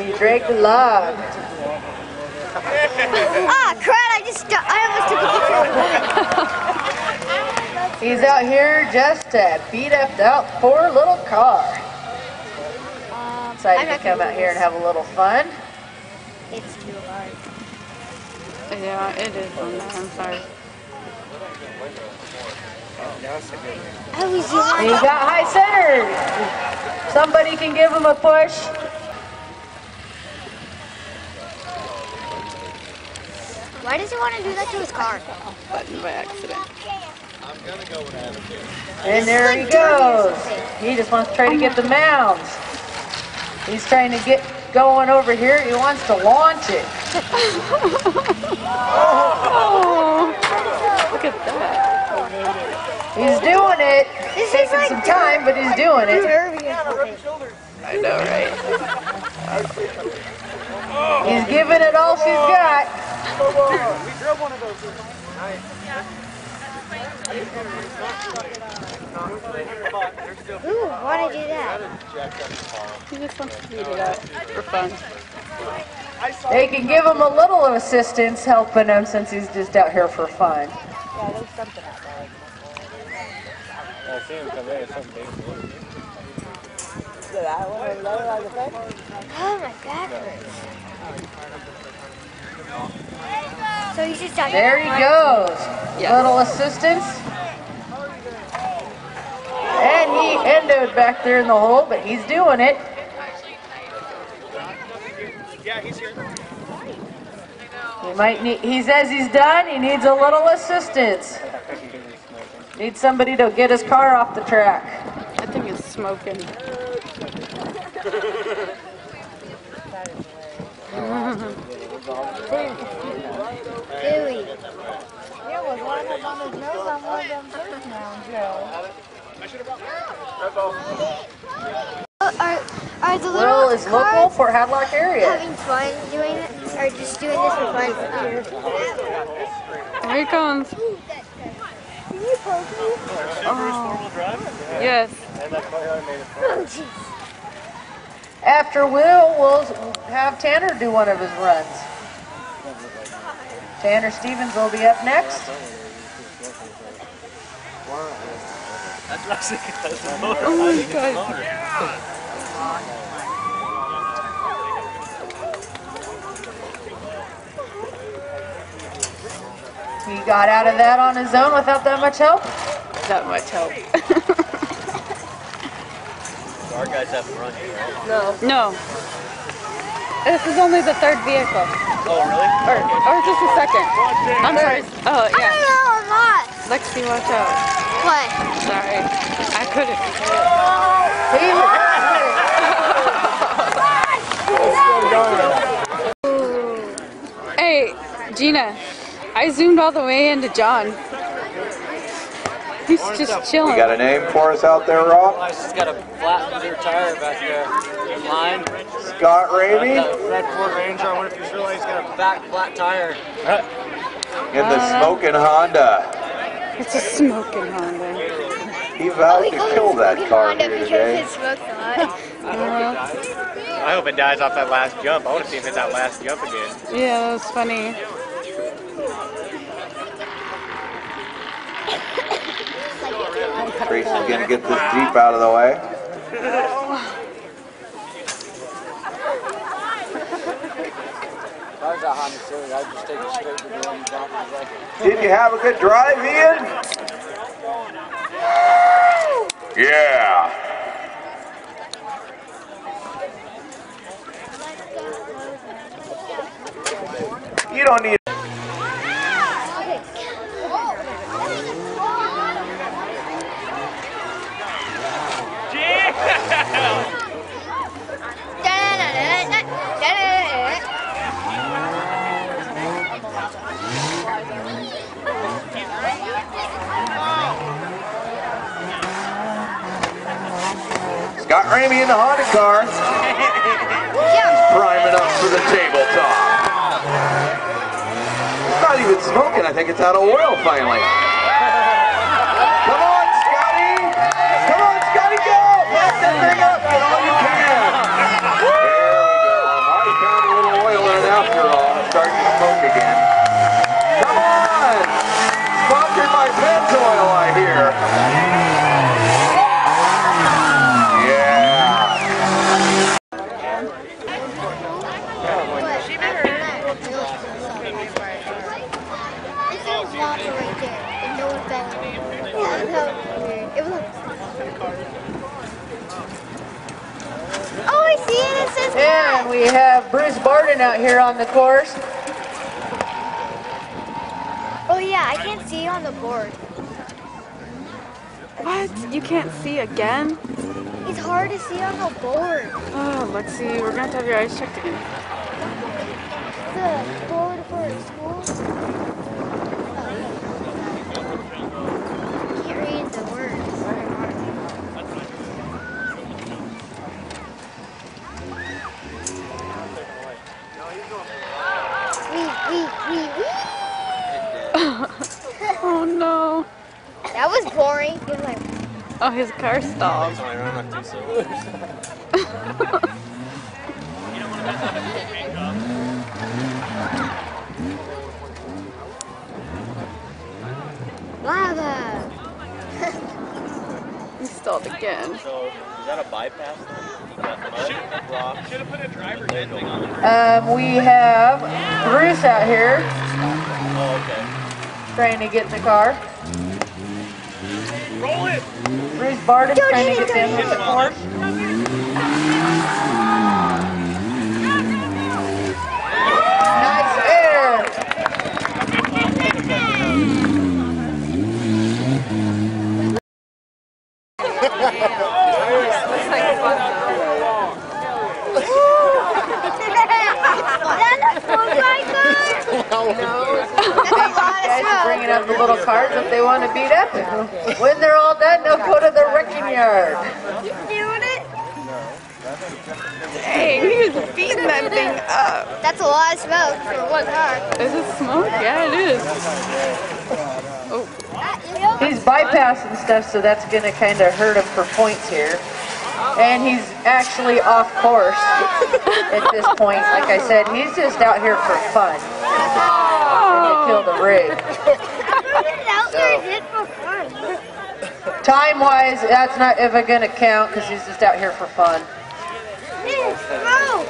He drank the log. Ah, crud! I almost took a picture. He's out here just to beat up that poor little car. Decided to come out here and have a little fun. It's too hard. Yeah, it is fun. I'm sorry. He got high center. Somebody can give him a push. Why does he want to do that to his car? Button by accident. And there he goes. He just wants to try to get the mounds. He's trying to get going over here. He wants to launch it. Oh, look at that. He's doing it. It's taking some time, but he's doing it. I know, right? He's giving it all she's got. We drove one of those. Ooh, why'd I do that? He just wants to beat it up for fun. They can give him a little assistance helping him since he's just out here for fun. Yeah, there's something out there. I see him come in. It's something big. Oh my God! So he's just out There he goes. Yeah. Little assistance. And he ended back there in the hole, but he's doing it. Yeah, he's here. He might need, he says he's done. He needs a little assistance. Needs somebody to get his car off the track. That thing is smoking. Dewey. Yeah, was one up on his nose on one of them first now, Joe. I should have brought Are the Will is local cars for Hadlock area. having fun doing it, or just doing this for fun? Here he comes. Yes. Oh, jeez. After Will, we'll have Tanner do one of his runs. Tanner Stevens will be up next. Oh my God. He got out of that on his own without that much help. Not much help. Our guys haven't run here, right? No. This is only the third vehicle. Oh, really? Or just the second. I'm sorry. Oh, I don't yeah. know, I'm not. Lexi, watch out. What? Sorry. I couldn't. He lost it. Hey, Gina. I zoomed all the way into John. He's just chilling. You got a name for us out there, Rob? He's got a flat rear tire back there in line. Scott Ramey? Red Ford Ranger. I wonder if you realize he's got a back flat tire. In the smoking Honda. It's a smoking Honda. He vowed to kill that car here today. It smokes a lot. I hope it dies off that last jump. I want to see him hit that last jump again. Yeah, that was funny. Tracy's gonna get this Jeep out of the way. Did you have a good drive, Ian? Yeah. You don't need. Scott Ramey in the Honda car. He's priming up for the tabletop. It's not even smoking. I think it's out of oil finally. Come on, Scotty. Come on, Scotty, go. Back that thing up. Get all you can. There We have Bruce Barden out here on the course. Oh yeah, I can't see on the board. What? You can't see again? It's hard to see on the board. Oh, let's see. We're going to have your eyes checked again. The board for school. I can't read the words. Oh no. That was boring. He was like, Oh, his car stalled. lava. He stalled again. So, is that a bypass? Should have put a driver's thing on it. We have Bruce out here Oh, okay. trying to get in the car. Roll it! Bruce Barden trying to get in with the course. Nice air. Looks like fun though. Guys are bringing out the little cars if they want to beat up. When they're all done, they'll go to the wrecking yard. Doing it? Dang, he was beating that thing up. That's a lot of smoke for one car. Is it smoke? Yeah, it is. Oh, He's bypassing stuff, so that's going to kind of hurt him for points here. And he's actually off course at this point. Like I said, he's just out here for fun. And to kill the rig. Out there is it for fun. Time-wise, that's not ever going to count because he's just out here for fun. Bro,